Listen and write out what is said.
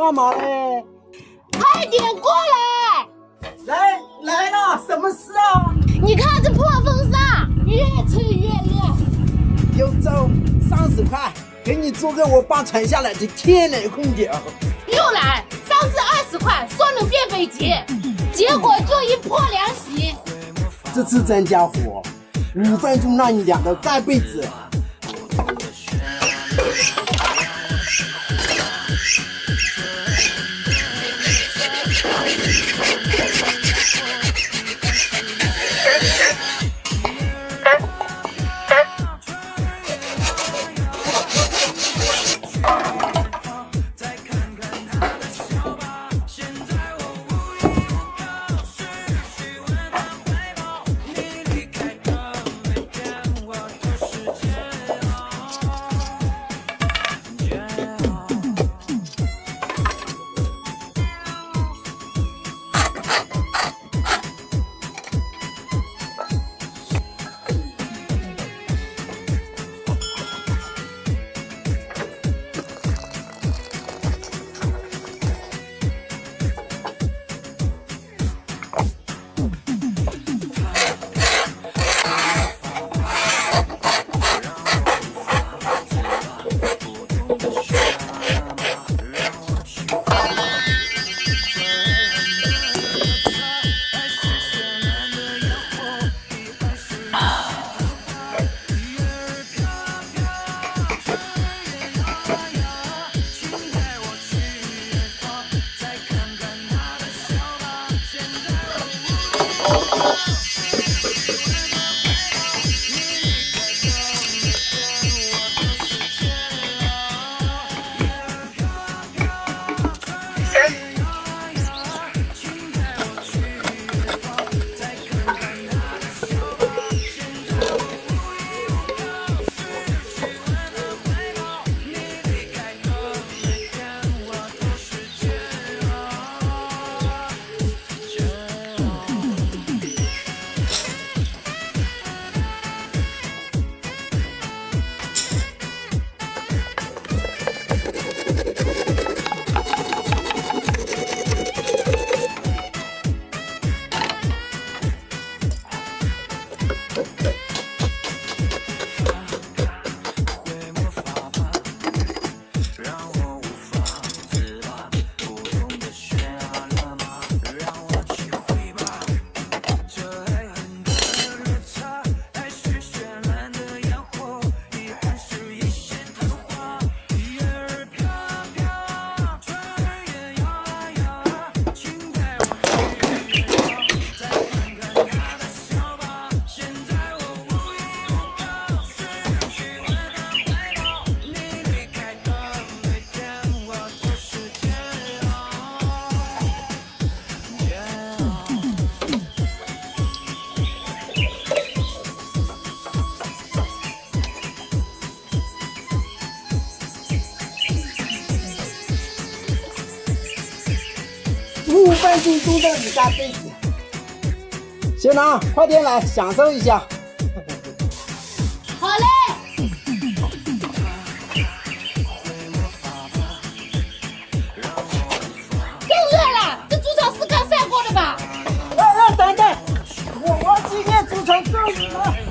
干嘛嘞？快点过来！来了，什么事啊？你看这破风扇，越吹越热。有走30块，给你做个我爸传下来的天然空调。又来，上次20块说能变北极，结果就一破凉席。这次真家伙，5分钟让你凉的盖被子。5分钟都让你盖被子，新郎快点来享受一下。好嘞。更热了，这竹草是刚晒过的吧？等等，我今天煮成豆腐了。